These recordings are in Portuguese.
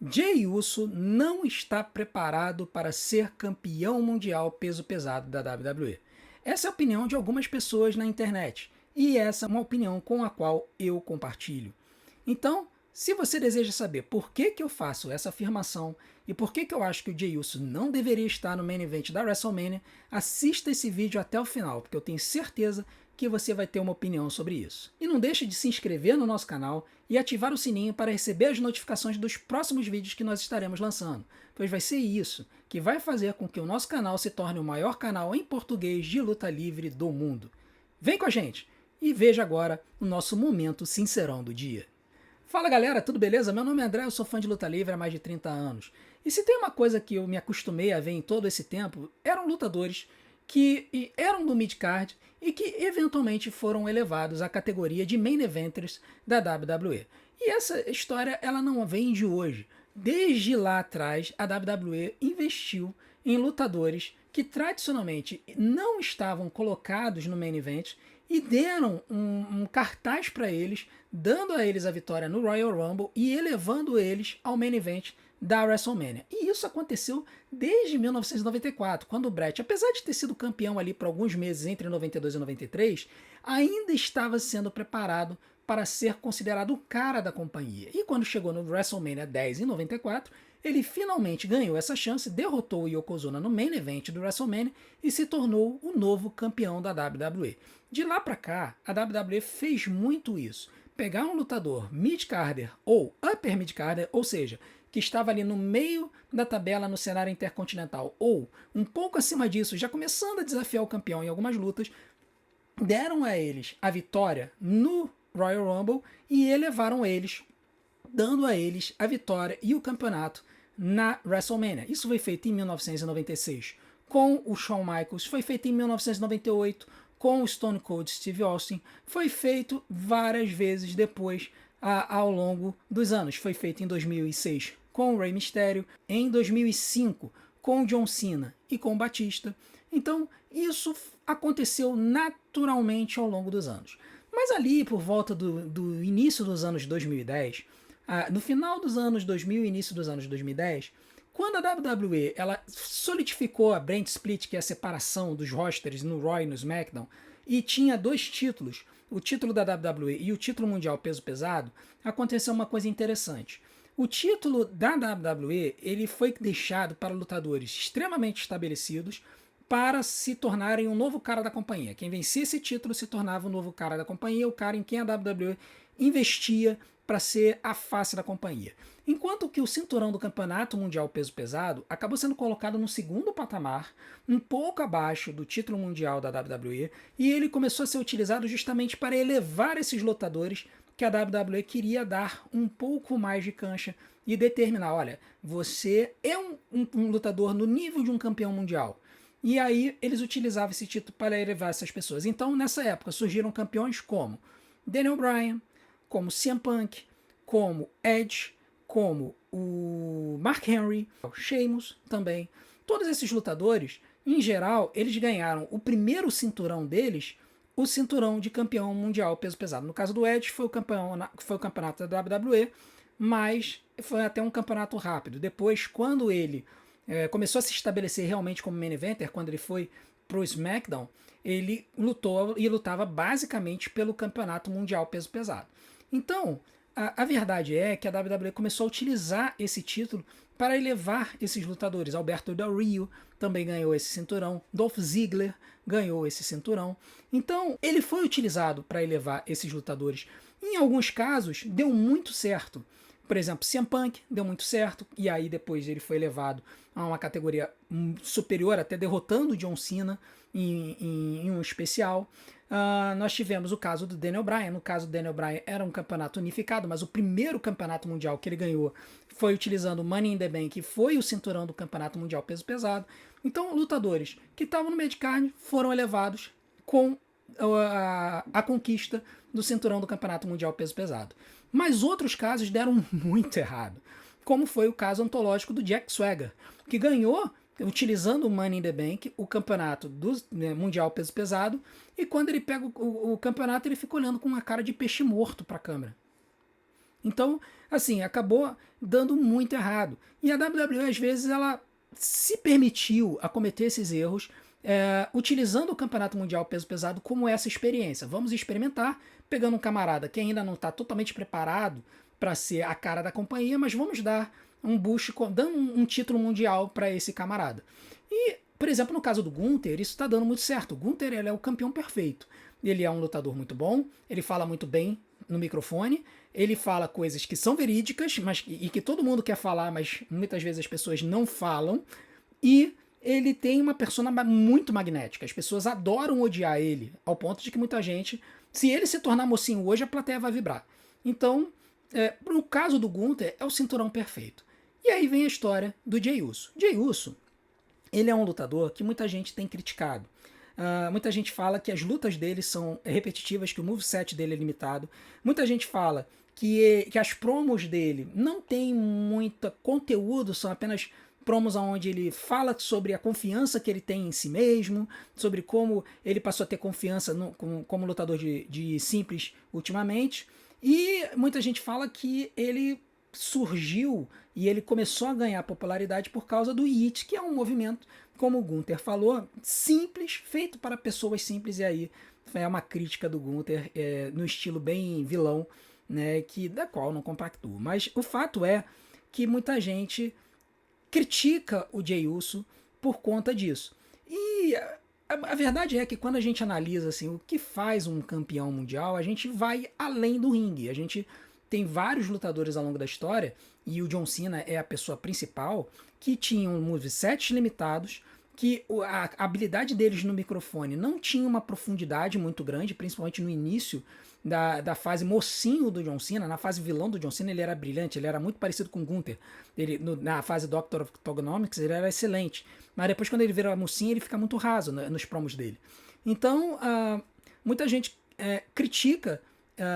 Jey Uso não está preparado para ser campeão mundial peso pesado da WWE. Essa é a opinião de algumas pessoas na internet e essa é uma opinião com a qual eu compartilho. Então, se você deseja saber por que eu faço essa afirmação e por que eu acho que o Jey Uso não deveria estar no main event da WrestleMania, assista esse vídeo até o final, porque eu tenho certeza que você vai ter uma opinião sobre isso. E não deixe de se inscrever no nosso canal e ativar o sininho para receber as notificações dos próximos vídeos que nós estaremos lançando, pois vai ser isso que vai fazer com que o nosso canal se torne o maior canal em português de luta livre do mundo. Vem com a gente e veja agora o nosso momento sincerão do dia. Fala galera, tudo beleza? Meu nome é André, eu sou fã de luta livre há mais de 30 anos. E se tem uma coisa que eu me acostumei a ver em todo esse tempo, eram lutadores que eram do mid-card e que eventualmente foram elevados à categoria de main eventers da WWE. E essa história ela não vem de hoje. Desde lá atrás, a WWE investiu em lutadores que tradicionalmente não estavam colocados no main event e deram um cartaz para eles, dando a eles a vitória no Royal Rumble e elevando eles ao main event da WrestleMania. E isso aconteceu desde 1994, quando o Bret, apesar de ter sido campeão ali por alguns meses entre 92 e 93, ainda estava sendo preparado para ser considerado o cara da companhia. E quando chegou no WrestleMania 10 em 94, ele finalmente ganhou essa chance, derrotou o Yokozuna no main event do WrestleMania e se tornou o novo campeão da WWE. De lá para cá, a WWE fez muito isso. Pegar um lutador mid-carder ou upper mid-carder, ou seja, que estava ali no meio da tabela no cenário intercontinental ou um pouco acima disso, já começando a desafiar o campeão em algumas lutas, deram a eles a vitória no Royal Rumble e elevaram eles, dando a eles a vitória e o campeonato na WrestleMania. Isso foi feito em 1996 com o Shawn Michaels, foi feito em 1998 com o Stone Cold Steve Austin, foi feito várias vezes depois ao longo dos anos. Foi feito em 2006 com o Rey Mysterio, em 2005 com o John Cena e com o Batista. Então isso aconteceu naturalmente ao longo dos anos. Mas ali por volta do início dos anos 2010, no final dos anos 2000 e início dos anos 2010, quando a WWE ela solidificou a brand split, que é a separação dos rosters no Raw e no SmackDown, e tinha dois títulos, o título da WWE e o título mundial peso pesado, aconteceu uma coisa interessante. O título da WWE ele foi deixado para lutadores extremamente estabelecidos para se tornarem um novo cara da companhia. Quem vencia esse título se tornava o novo cara da companhia, o cara em quem a WWE investia para ser a face da companhia. Enquanto que o cinturão do Campeonato Mundial Peso Pesado acabou sendo colocado no segundo patamar, um pouco abaixo do título mundial da WWE, e ele começou a ser utilizado justamente para elevar esses lutadores que a WWE queria dar um pouco mais de cancha e determinar, olha, você é um lutador no nível de um campeão mundial. E aí eles utilizavam esse título para elevar essas pessoas. Então, nessa época, surgiram campeões como Daniel Bryan, como CM Punk, como Edge, como o Mark Henry, o Sheamus também. Todos esses lutadores, em geral, eles ganharam o primeiro cinturão deles, o cinturão de campeão mundial peso pesado. No caso do Edge, foi o campeonato da WWE, mas foi até um campeonato rápido. Depois, quando ele começou a se estabelecer realmente como main eventer, quando ele foi pro SmackDown, ele lutou e lutava basicamente pelo campeonato mundial peso pesado. Então, a verdade é que a WWE começou a utilizar esse título para elevar esses lutadores. Alberto Del Rio também ganhou esse cinturão, Dolph Ziggler ganhou esse cinturão. Então, ele foi utilizado para elevar esses lutadores. Em alguns casos, deu muito certo. Por exemplo, CM Punk deu muito certo, e aí depois ele foi elevado a uma categoria superior, até derrotando o John Cena em um especial. Nós tivemos o caso do Daniel Bryan. No caso do Daniel Bryan era um campeonato unificado, mas o primeiro campeonato mundial que ele ganhou foi utilizando o Money in the Bank, que foi o cinturão do campeonato mundial peso pesado. Então, lutadores que estavam no mid-card foram elevados com a conquista do cinturão do Campeonato Mundial Peso Pesado. Mas outros casos deram muito errado, como foi o caso antológico do Jack Swagger, que ganhou, utilizando o Money in the Bank, o campeonato do Mundial Peso Pesado, e quando ele pega o campeonato, ele fica olhando com uma cara de peixe morto para a câmera. Então, assim, acabou dando muito errado. E a WWE, às vezes, ela se permitiu a cometer esses erros, utilizando o Campeonato Mundial Peso Pesado como essa experiência. Vamos experimentar, pegando um camarada que ainda não está totalmente preparado para ser a cara da companhia, mas vamos dar um boost, dando um título mundial para esse camarada. E, por exemplo, no caso do Gunther, isso está dando muito certo. O Gunther, ele é o campeão perfeito. Ele é um lutador muito bom, ele fala muito bem no microfone, ele fala coisas que são verídicas, mas e que todo mundo quer falar, mas muitas vezes as pessoas não falam. E ele tem uma persona muito magnética. As pessoas adoram odiar ele, ao ponto de que muita gente, se ele se tornar mocinho hoje, a plateia vai vibrar. Então, no caso do Gunther, é o cinturão perfeito. E aí vem a história do Jey Uso. Jey Uso, ele é um lutador que muita gente tem criticado. Muita gente fala que as lutas dele são repetitivas, que o moveset dele é limitado. Muita gente fala que as promos dele não tem muito conteúdo, são apenas promos onde ele fala sobre a confiança que ele tem em si mesmo, sobre como ele passou a ter confiança como lutador de simples ultimamente. E muita gente fala que ele surgiu e ele começou a ganhar popularidade por causa do It, que é um movimento, como o Gunther falou, simples, feito para pessoas simples, e aí é uma crítica do Gunther no estilo bem vilão, né, da qual eu não compactuo. Mas o fato é que muita gente critica o Jey Uso por conta disso. E a verdade é que quando a gente analisa assim, o que faz um campeão mundial, a gente vai além do ringue. A gente tem vários lutadores ao longo da história, e o John Cena é a pessoa principal, que tinham movesets limitados, que a habilidade deles no microfone não tinha uma profundidade muito grande, principalmente no início da fase mocinho do John Cena. Na fase vilão do John Cena ele era brilhante, ele era muito parecido com o Gunther. Na fase Doctor of Togonomics ele era excelente, mas depois quando ele vira mocinho ele fica muito raso nos promos dele. Então muita gente critica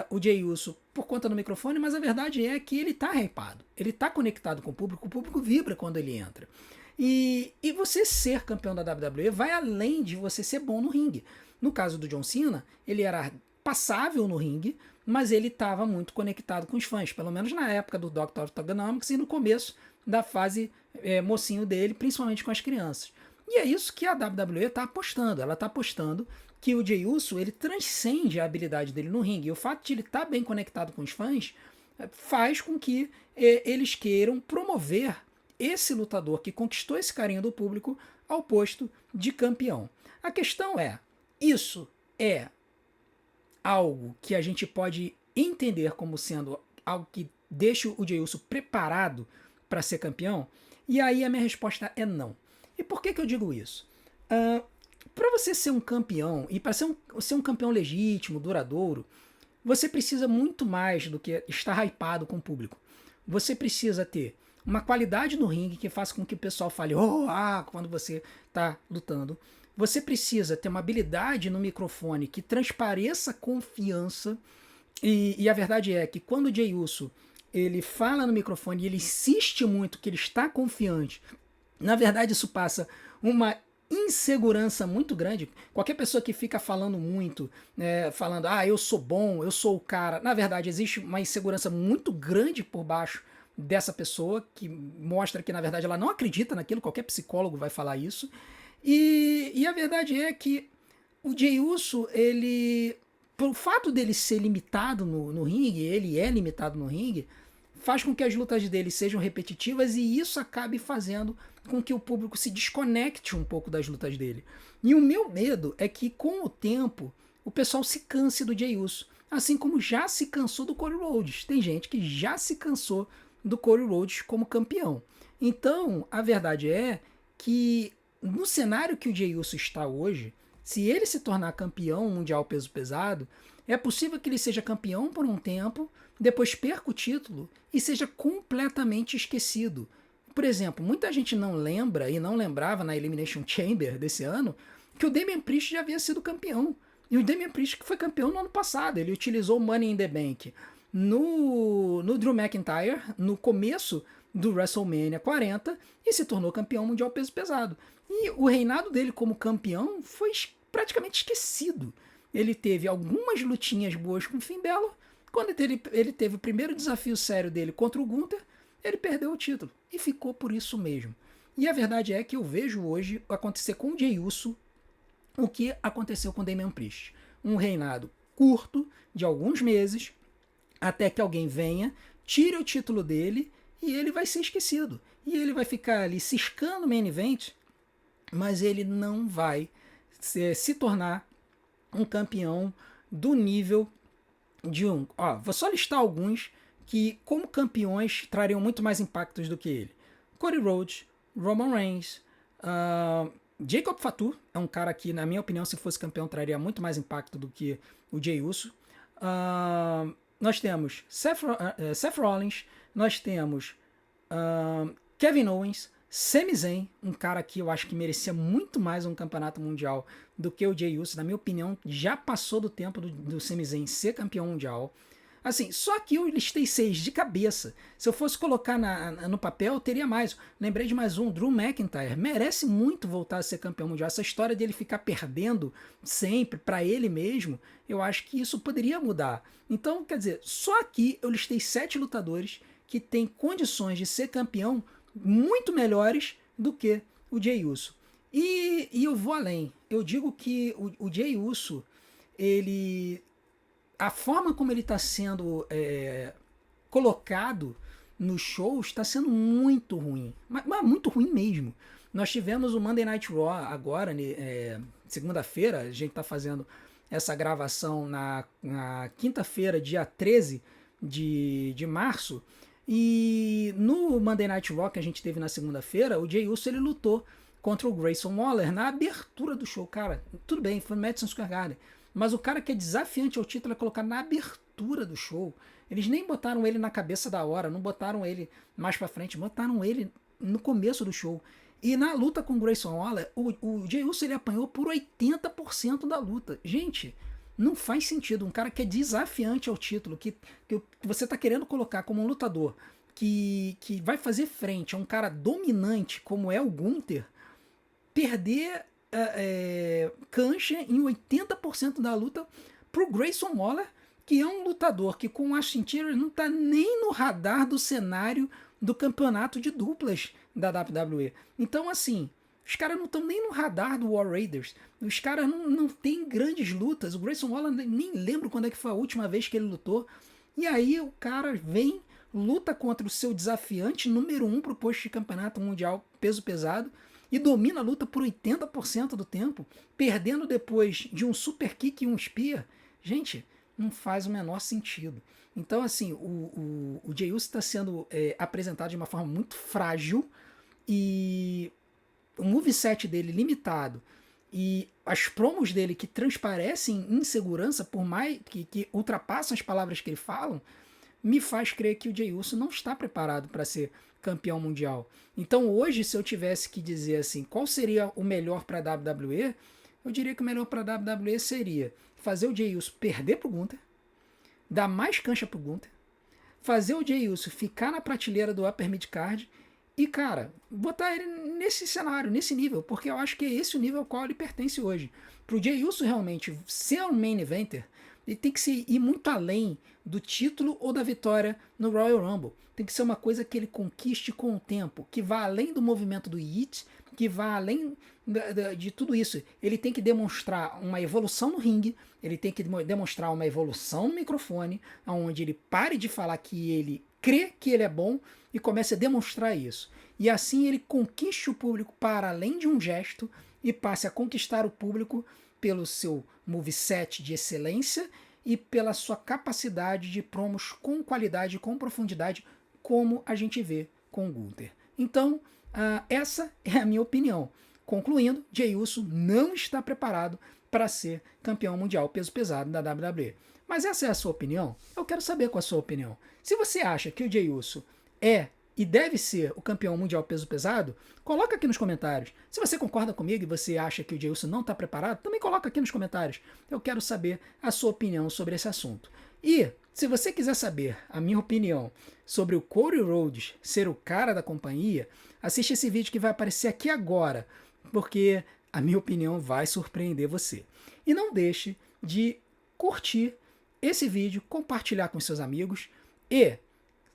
o Jey Uso por conta do microfone, mas a verdade é que ele tá hypado, ele tá conectado com o público vibra quando ele entra. E você ser campeão da WWE vai além de você ser bom no ringue. No caso do John Cena, ele era passável no ringue, mas ele estava muito conectado com os fãs, pelo menos na época do Doctor of Thuganomics e no começo da fase mocinho dele, principalmente com as crianças. E é isso que a WWE está apostando. Ela está apostando que o Jey Uso ele transcende a habilidade dele no ringue. E o fato de ele estar bem conectado com os fãs faz com que eles queiram promover esse lutador que conquistou esse carinho do público ao posto de campeão. A questão é, isso é algo que a gente pode entender como sendo algo que deixa o Jey Uso preparado para ser campeão? E aí a minha resposta é não. E por que eu digo isso? Para você ser um campeão, e para ser um campeão legítimo, duradouro, você precisa muito mais do que estar hypado com o público. Você precisa ter uma qualidade no ringue que faça com que o pessoal fale quando você está lutando. Você precisa ter uma habilidade no microfone que transpareça confiança. E a verdade é que quando o Jey Uso ele fala no microfone e ele insiste muito que ele está confiante, na verdade isso passa uma insegurança muito grande. Qualquer pessoa que fica falando muito, falando, eu sou bom, eu sou o cara, na verdade existe uma insegurança muito grande por baixo dessa pessoa, que mostra que na verdade ela não acredita naquilo, qualquer psicólogo vai falar isso. E a verdade é que o Jey Uso, ele, pelo fato dele ser limitado no ringue, ele é limitado no ringue, faz com que as lutas dele sejam repetitivas e isso acabe fazendo com que o público se desconecte um pouco das lutas dele. E o meu medo é que com o tempo o pessoal se canse do Jey Uso, assim como já se cansou do Cody Rhodes. Tem gente que já se cansou do Cody Rhodes como campeão. Então, a verdade é que no cenário que o Jey Uso está hoje, se ele se tornar campeão mundial peso pesado, é possível que ele seja campeão por um tempo, depois perca o título e seja completamente esquecido. Por exemplo, muita gente não lembra e não lembrava na Elimination Chamber desse ano que o Damian Priest já havia sido campeão. E o Damian Priest que foi campeão no ano passado. Ele utilizou o Money in the Bank no Drew McIntyre, no começo do WrestleMania 40, e se tornou campeão mundial peso pesado. E o reinado dele como campeão foi praticamente esquecido. Ele teve algumas lutinhas boas com o Finn Balor, Quando ele teve o primeiro desafio sério dele contra o Gunther, ele perdeu o título. E ficou por isso mesmo. E a verdade é que eu vejo hoje acontecer com o Jey Uso o que aconteceu com o Damian Priest. Um reinado curto, de alguns meses, até que alguém venha, tire o título dele e ele vai ser esquecido. E ele vai ficar ali ciscando o main event, mas ele não vai se tornar um campeão do nível de um. Ó, vou só listar alguns que, como campeões, trariam muito mais impactos do que ele. Cody Rhodes, Roman Reigns, Jacob Fatu é um cara que, na minha opinião, se fosse campeão, traria muito mais impacto do que o Jey Uso. Nós temos Seth Rollins, nós temos Kevin Owens, Sami Zayn, um cara que eu acho que merecia muito mais um campeonato mundial do que o Jey Uso. Na minha opinião, já passou do tempo do Sami Zayn ser campeão mundial. Assim, só que eu listei 6 de cabeça. Se eu fosse colocar no papel, eu teria mais. Lembrei de mais um, Drew McIntyre. Merece muito voltar a ser campeão mundial. Essa história dele ficar perdendo sempre para ele mesmo, eu acho que isso poderia mudar. Então, quer dizer, só aqui eu listei 7 lutadores que têm condições de ser campeão muito melhores do que o Jey Uso. E eu vou além. Eu digo que o Jey Uso, a forma como ele está sendo colocado nos shows está sendo muito ruim. Mas muito ruim mesmo. Nós tivemos o Monday Night Raw agora, segunda-feira. A gente está fazendo essa gravação na quinta-feira, dia 13 de março. E no Monday Night Raw que a gente teve na segunda-feira, o Jey Uso ele lutou contra o Grayson Waller na abertura do show. Cara, tudo bem, foi no Madison Square Garden. Mas o cara que é desafiante ao título é colocado na abertura do show. Eles nem botaram ele na cabeça da hora, não botaram ele mais pra frente, botaram ele no começo do show. E na luta com o Grayson Waller, o Jey Uso ele apanhou por 80% da luta. Gente, não faz sentido. Um cara que é desafiante ao título, que você tá querendo colocar como um lutador que vai fazer frente a um cara dominante como é o Gunther, perder cancha em 80% da luta pro Grayson Waller, que é um lutador que com o Austin Theory não tá nem no radar do cenário do campeonato de duplas da WWE. Então, assim, os caras não estão nem no radar do War Raiders. Os caras não têm grandes lutas. O Grayson Waller nem lembro quando é que foi a última vez que ele lutou. E aí o cara vem, luta contra o seu desafiante número 1 pro posto de campeonato mundial peso pesado e domina a luta por 80% do tempo, perdendo depois de um super kick e um spear. Gente, não faz o menor sentido. Então, assim, o Jey Uso está sendo apresentado de uma forma muito frágil e o moveset dele limitado e as promos dele que transparecem insegurança, por mais que ultrapassam as palavras que ele falam, me faz crer que o Jey Uso não está preparado para ser campeão mundial. Então hoje, se eu tivesse que dizer assim, qual seria o melhor para a WWE, eu diria que o melhor para a WWE seria fazer o Jey Uso perder pro Gunther, dar mais cancha pro Gunther, fazer o Jey Uso ficar na prateleira do upper mid-card e, cara, botar ele nesse cenário, nesse nível, porque eu acho que é esse o nível ao qual ele pertence hoje. Pro Jey Uso realmente ser um main eventer, ele tem que ir muito além do título ou da vitória no Royal Rumble. Tem que ser uma coisa que ele conquiste com o tempo, que vá além do movimento do Yeet, que vá além de tudo isso. Ele tem que demonstrar uma evolução no ringue, ele tem que demonstrar uma evolução no microfone, onde ele pare de falar que ele crê que ele é bom e comece a demonstrar isso. E assim ele conquiste o público para além de um gesto e passe a conquistar o público pelo seu moveset de excelência e pela sua capacidade de promos com qualidade, com profundidade, como a gente vê com o Gunther. Então, essa é a minha opinião. Concluindo, Jey Uso não está preparado para ser campeão mundial peso pesado da WWE. Mas essa é a sua opinião? Eu quero saber qual é a sua opinião. Se você acha que o Jey Uso é e deve ser o campeão mundial peso pesado, coloca aqui nos comentários. Se você concorda comigo e você acha que o Jey Uso não está preparado, também coloca aqui nos comentários. Eu quero saber a sua opinião sobre esse assunto. E se você quiser saber a minha opinião sobre o Cody Rhodes ser o cara da companhia, assiste esse vídeo que vai aparecer aqui agora, porque a minha opinião vai surpreender você. E não deixe de curtir esse vídeo, compartilhar com seus amigos e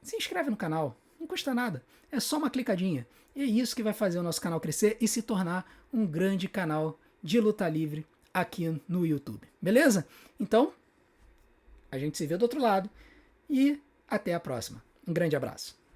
se inscreve no canal. Não custa nada. É só uma clicadinha. E é isso que vai fazer o nosso canal crescer e se tornar um grande canal de luta livre aqui no YouTube. Beleza? Então, a gente se vê do outro lado e até a próxima. Um grande abraço.